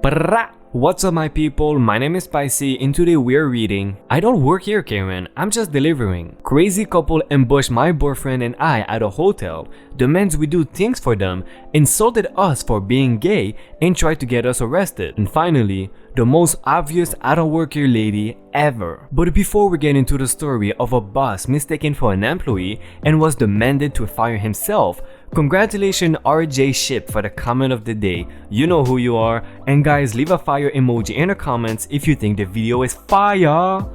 PRAAAAAA. What's up my people, my name is Spicey and today we're reading I Don't Work Here Karen, I'm Just Delivering. Crazy couple ambushed my boyfriend and I at a hotel, demands we do things for them, insulted us for being gay and tried to get us arrested. And finally, the most obvious I don't work here lady ever. But before we get into the story of a boss mistaken for an employee and was demanded to fire himself, congratulations RJ Ship for the comment of the day. You know who you are, and guys, leave a fire emoji in the comments if you think the video is fire.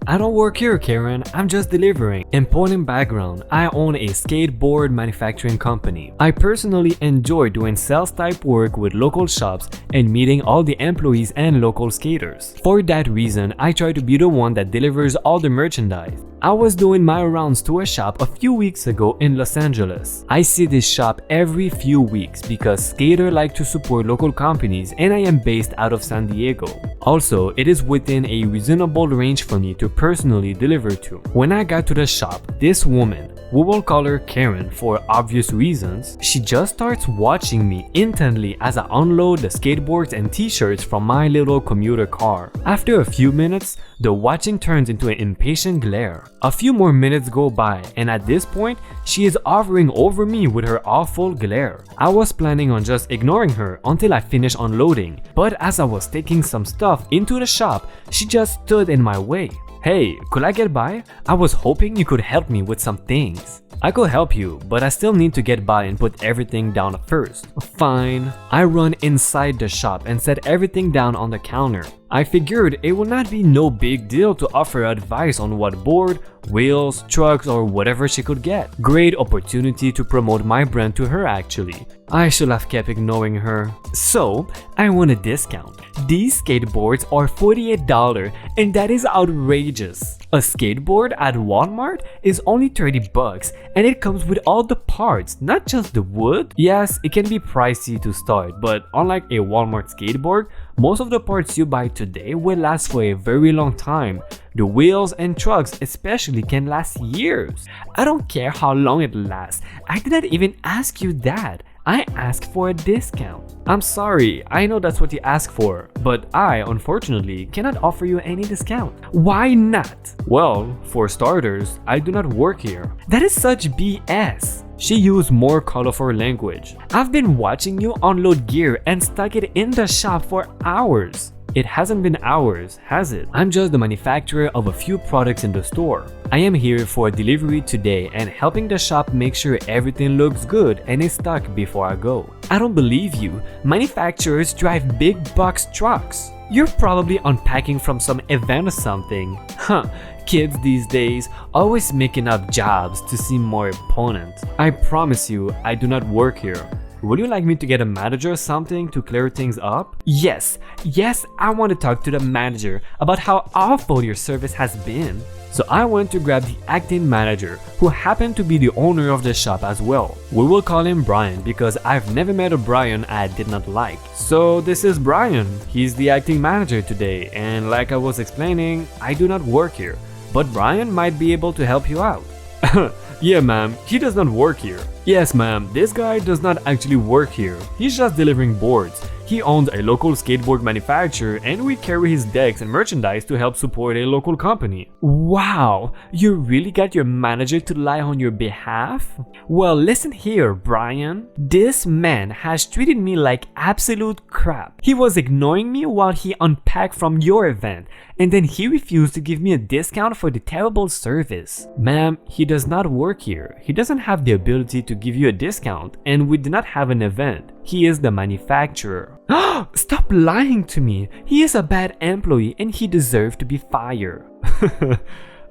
I don't work here Karen, I'm just delivering. Important background, I own a skateboard manufacturing company. I personally enjoy doing sales type work with local shops and meeting all the employees and local skaters. For that reason, I try to be the one that delivers all the merchandise. I was doing my rounds to a shop a few weeks ago in Los Angeles. I see this shop every few weeks because skaters like to support local companies and I am based out of San Diego. Also, it is within a reasonable range for me to personally deliver to. When I got to the shop, this woman, we will call her Karen for obvious reasons, she just starts watching me intently as I unload the skateboards and t-shirts from my little commuter car. After a few minutes, the watching turns into an impatient glare. A few more minutes go by and at this point, she is hovering over me with her awful glare. I was planning on just ignoring her until I finished unloading, but as I was taking some stuff into the shop, she just stood in my way. Hey, could I get by? I was hoping you could help me with some things. I could help you, but I still need to get by and put everything down first. Fine. I run inside the shop and set everything down on the counter. I figured it would not be no big deal to offer advice on what board, wheels, trucks or whatever she could get. Great opportunity to promote my brand to her actually. I should have kept ignoring her. So, I want a discount. These skateboards are $48 and that is outrageous. A skateboard at Walmart is only 30 bucks and it comes with all the parts, not just the wood. Yes, it can be pricey to start, but unlike a Walmart skateboard, most of the parts you buy today will last for a very long time. The wheels and trucks especially can last years. I don't care how long it lasts. I did not even ask you that. I asked for a discount. I'm sorry, I know that's what you asked for, but I, unfortunately, cannot offer you any discount. Why not? Well, for starters, I do not work here. That is such BS. She used more colorful language. I've been watching you unload gear and stuck it in the shop for hours. It hasn't been hours, has it? I'm just the manufacturer of a few products in the store. I am here for a delivery today and helping the shop make sure everything looks good and is stocked before I go. I don't believe you. Manufacturers drive big box trucks. You're probably unpacking from some event or something. Huh, kids these days always making up jobs to seem more important. I promise you, I do not work here. Would you like me to get a manager or something to clear things up? Yes, I want to talk to the manager about how awful your service has been. So I went to grab the acting manager, who happened to be the owner of the shop as well. We will call him Brian because I've never met a Brian I did not like. So this is Brian, he's the acting manager today, and like I was explaining, I do not work here, but Brian might be able to help you out. Yeah ma'am, he does not work here. Yes ma'am, this guy does not actually work here. He's just delivering boards. He owns a local skateboard manufacturer and we carry his decks and merchandise to help support a local company. Wow, you really got your manager to lie on your behalf? Well, listen here, Brian. This man has treated me like absolute crap. He was ignoring me while he unpacked from your event, and then he refused to give me a discount for the terrible service. Ma'am, he does not work here. He doesn't have the ability to give you a discount, and we do not have an event. He is the manufacturer. Stop lying to me. He is a bad employee and he deserves to be fired.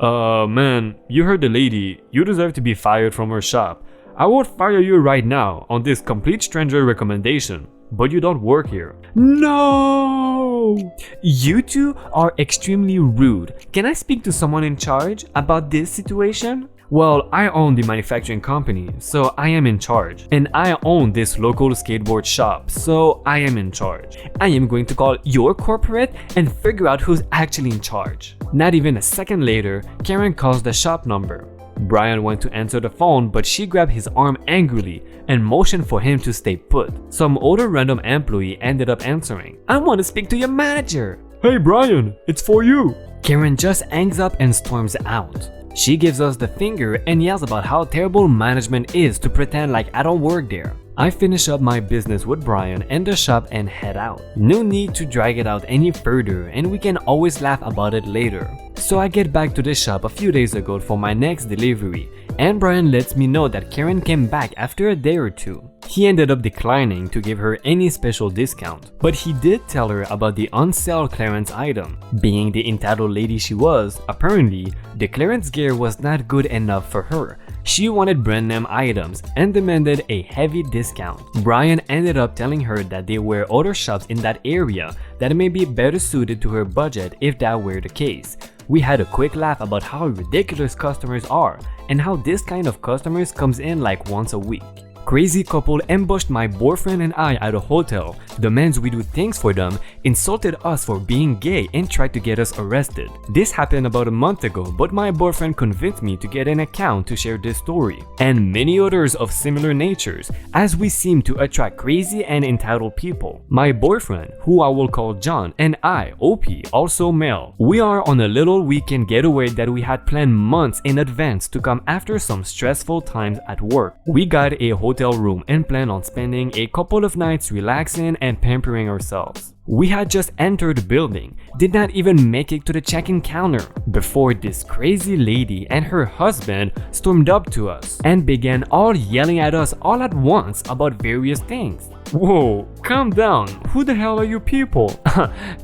Man, you heard the lady. You deserve to be fired from her shop. I would fire you right now on this complete stranger recommendation, but you don't work here. No! You two are extremely rude. Can I speak to someone in charge about this situation? Well, I own the manufacturing company, so I am in charge. And I own this local skateboard shop, so I am in charge. I am going to call your corporate and figure out who's actually in charge. Not even a second later, Karen calls the shop number. Brian went to answer the phone, but she grabbed his arm angrily and motioned for him to stay put. Some other random employee ended up answering, "I want to speak to your manager." "Hey Brian, it's for you." Karen just hangs up and storms out. She gives us the finger and yells about how terrible management is to pretend like I don't work there. I finish up my business with Brian and the shop and head out. No need to drag it out any further, and we can always laugh about it later. So I get back to the shop a few days ago for my next delivery, and Brian lets me know that Karen came back after a day or two. He ended up declining to give her any special discount, but he did tell her about the on-sale clearance item. Being the entitled lady she was, apparently, the clearance gear was not good enough for her. She wanted brand name items and demanded a heavy discount. Brian ended up telling her that there were other shops in that area that may be better suited to her budget if that were the case. We had a quick laugh about how ridiculous customers are and how this kind of customers comes in like once a week. Crazy couple ambushed my boyfriend and I at a hotel, demands we do things for them, insulted us for being gay and tried to get us arrested. This happened about a month ago, but my boyfriend convinced me to get an account to share this story, and many others of similar natures, as we seem to attract crazy and entitled people. My boyfriend, who I will call John, and I, OP, also male. We are on a little weekend getaway that we had planned months in advance to come after some stressful times at work. We got a hotel room and plan on spending a couple of nights relaxing and pampering ourselves. We had just entered the building, did not even make it to the check-in counter, before this crazy lady and her husband stormed up to us and began all yelling at us all at once about various things. Whoa, calm down. Who the hell are you people?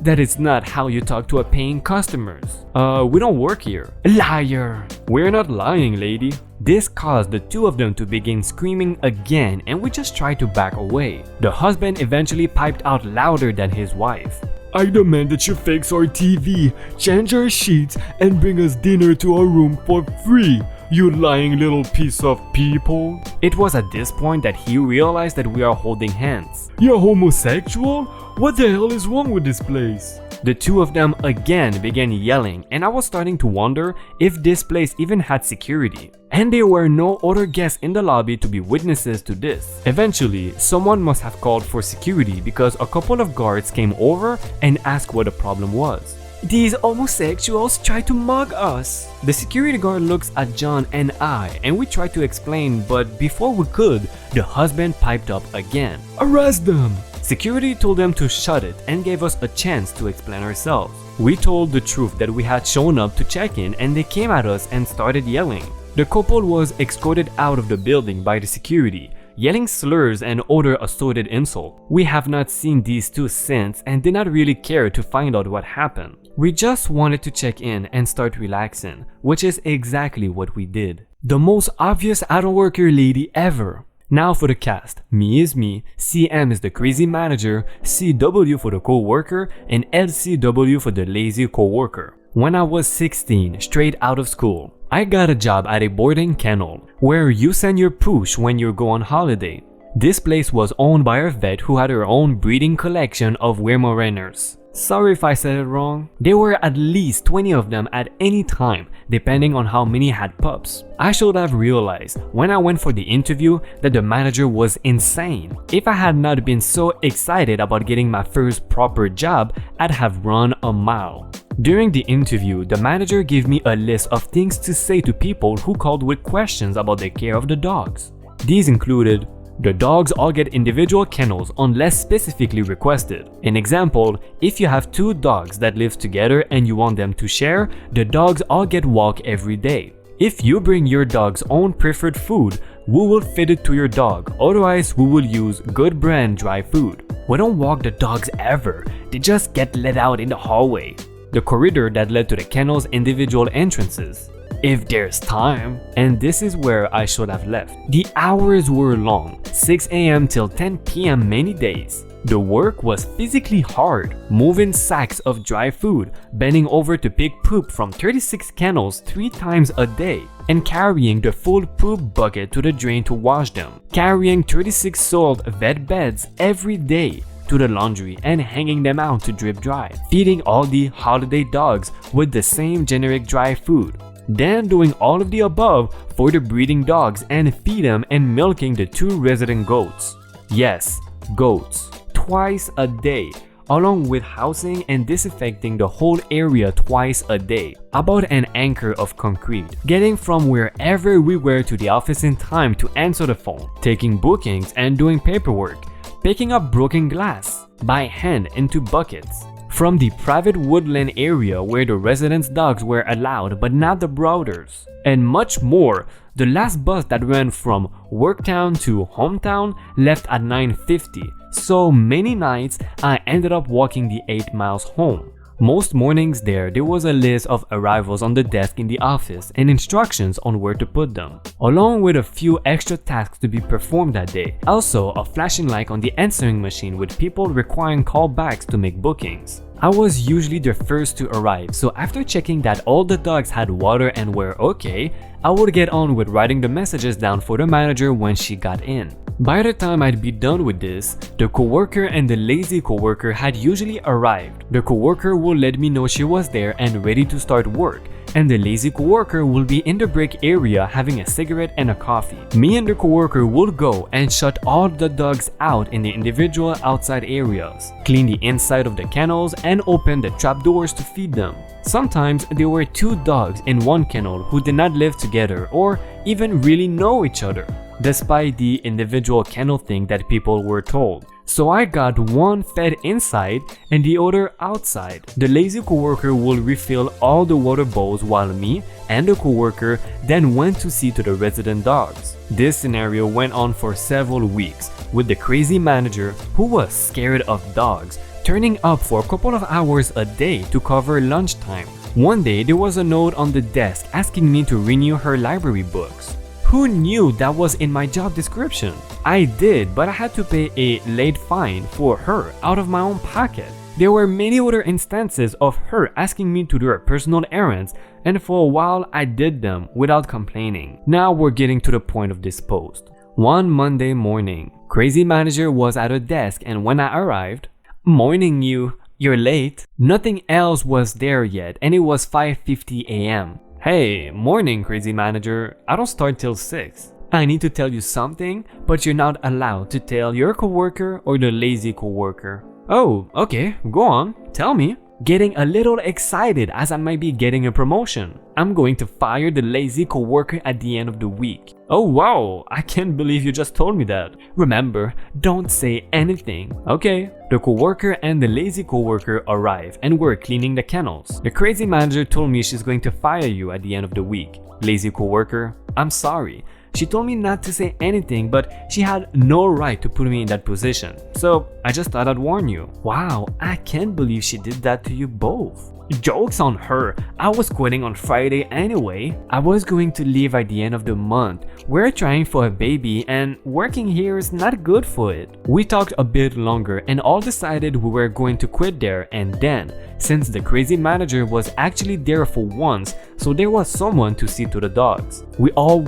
That is not how you talk to a paying customers. We don't work here. Liar! We're not lying, lady. This caused the two of them to begin screaming again, and we just tried to back away. The husband eventually piped out louder than his wife. "I demand that you fix our TV, change our sheets, and bring us dinner to our room for free, you lying little piece of people." It was at this point that he realized that we are holding hands. "You're homosexual? What the hell is wrong with this place?" The two of them again began yelling, and I was starting to wonder if this place even had security. And there were no other guests in the lobby to be witnesses to this. Eventually, someone must have called for security because a couple of guards came over and asked what the problem was. "These homosexuals try to mug us." The security guard looks at John and I, and we try to explain, but before we could, the husband piped up again. "Arrest them." Security told them to shut it and gave us a chance to explain ourselves. We told the truth that we had shown up to check in, and they came at us and started yelling. The couple was escorted out of the building by the security, yelling slurs and other assorted insults. We have not seen these two since and did not really care to find out what happened. We just wanted to check in and start relaxing, which is exactly what we did. The most obvious I don't work here lady ever. Now for the cast. Me is me, CM is the crazy manager, CW for the co-worker, and LCW for the lazy co-worker. When I was 16, straight out of school, I got a job at a boarding kennel, where you send your pooch when you go on holiday. This place was owned by a vet who had her own breeding collection of Weimaraner's. Sorry if I said it wrong. There were at least 20 of them at any time, depending on how many had pups. I should have realized when I went for the interview that the manager was insane. If I had not been so excited about getting my first proper job, I'd have run a mile. During the interview, the manager gave me a list of things to say to people who called with questions about the care of the dogs. These included: the dogs all get individual kennels unless specifically requested. An example, if you have two dogs that live together and you want them to share, the dogs all get walked every day. If you bring your dog's own preferred food, we will feed it to your dog, otherwise we will use good brand dry food. We don't walk the dogs ever, they just get let out in the hallway. The corridor that led to the kennel's individual entrances. If there's time. And this is where I should have left. The hours were long, 6 AM till 10 PM many days. The work was physically hard, moving sacks of dry food, bending over to pick poop from 36 kennels 3 times a day, and carrying the full poop bucket to the drain to wash them, carrying 36 soiled vet beds every day to the laundry and hanging them out to drip dry, feeding all the holiday dogs with the same generic dry food. then doing all of the above for the breeding dogs and feed them and milking the 2 resident goats. Yes, goats. Twice a day, along with housing and disinfecting the whole area twice a day. About an anchor of concrete, getting from wherever we were to the office in time to answer the phone, taking bookings and doing paperwork, picking up broken glass by hand into buckets. From the private woodland area where the residents' dogs were allowed but not the brothers. And much more. The last bus that ran from Worktown to Hometown left at 9:50, so many nights I ended up walking the 8 miles home. Most mornings there was a list of arrivals on the desk in the office and instructions on where to put them, along with a few extra tasks to be performed that day. Also, a flashing light on the answering machine with people requiring callbacks to make bookings. I was usually the first to arrive, so after checking that all the dogs had water and were okay, I would get on with writing the messages down for the manager when she got in. By the time I'd be done with this, the coworker and the lazy coworker had usually arrived. The coworker would let me know she was there and ready to start work, and the lazy coworker will be in the break area having a cigarette and a coffee. Me and the coworker would go and shut all the dogs out in the individual outside areas, clean the inside of the kennels, and open the trap doors to feed them. Sometimes there were 2 dogs in one kennel who did not live together or even really know each other, despite the individual kennel thing that people were told. So I got one fed inside and the other outside. The lazy coworker would refill all the water bowls while me and the coworker then went to see to the resident dogs. This scenario went on for several weeks, with the crazy manager, who was scared of dogs, turning up for a couple of hours a day to cover lunchtime. One day there was a note on the desk asking me to renew her library books. Who knew that was in my job description? I did, but I had to pay a late fine for her out of my own pocket. There were many other instances of her asking me to do her personal errands, and for a while I did them without complaining. Now we're getting to the point of this post. One Monday morning, crazy manager was at her desk, and when I arrived, "Morning you're late." Nothing else was there yet, and it was 5:50 a.m. "Hey, morning crazy manager, I don't start till 6. I need to tell you something, but you're not allowed to tell your coworker or the lazy coworker." "Oh, okay, go on, tell me." Getting a little excited as I might be getting a promotion. "I'm going to fire the lazy coworker at the end of the week." "Oh wow, I can't believe you just told me that." "Remember, don't say anything." "Okay." The coworker and the lazy coworker arrive and we're cleaning the kennels. The crazy manager told me she's going to fire you at the end of the week. Lazy coworker: "I'm sorry. She told me not to say anything, but she had no right to put me in that position. So I just thought I'd warn you." Wow, I can't believe she did that to you both. Joke's on her. I was quitting on Friday anyway. I was going to leave at the end of the month. We're trying for a baby and working here is not good for it. We talked a bit longer and all decided we were going to quit there, and then, since the crazy manager was actually there for once, so there was someone to see to the dogs. We all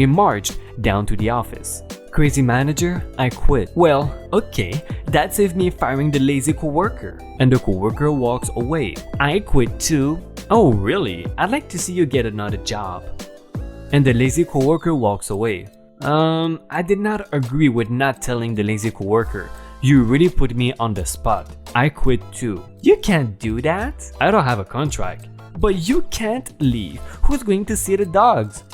marched down to the office. "Crazy manager, I quit." "Well, okay, that saved me firing the lazy coworker." And the coworker walks away. "I quit too." "Oh really? I'd like to see you get another job." And the lazy coworker walks away. I did not agree with not telling the lazy coworker. You really put me on the spot. I quit too. "You can't do that." "I don't have a contract." "But you can't leave. Who's going to see the dogs?"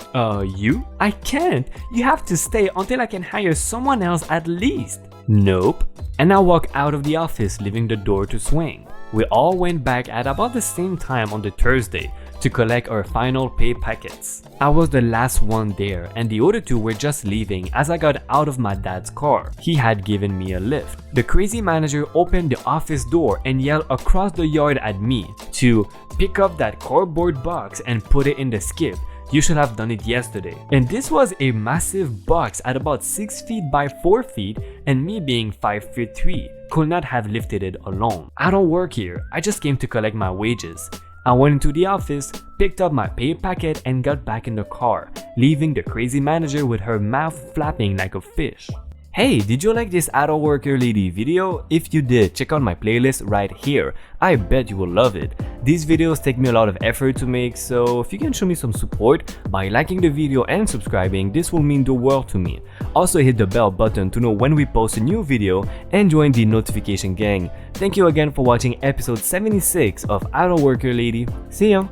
You?" "I can't. You have to stay until I can hire someone else at least." "Nope." And I walk out of the office, leaving the door to swing. We all went back at about the same time on the Thursday to collect our final pay packets. I was the last one there, and the other 2 were just leaving as I got out of my dad's car. He had given me a lift. The crazy manager opened the office door and yelled across the yard at me to pick up that cardboard box and put it in the skip. "You should have done it yesterday." And this was a massive box at about 6 feet by 4 feet, and me being 5'3" could not have lifted it alone. I don't work here, I just came to collect my wages. I went into the office, picked up my pay packet, and got back in the car, leaving the crazy manager with her mouth flapping like a fish. Hey, did you like this Idol Worker Lady video? If you did, check out my playlist right here. I bet you will love it. These videos take me a lot of effort to make, so if you can show me some support by liking the video and subscribing, this will mean the world to me. Also hit the bell button to know when we post a new video and join the notification gang. Thank you again for watching episode 76 of Idol Worker Lady. See ya!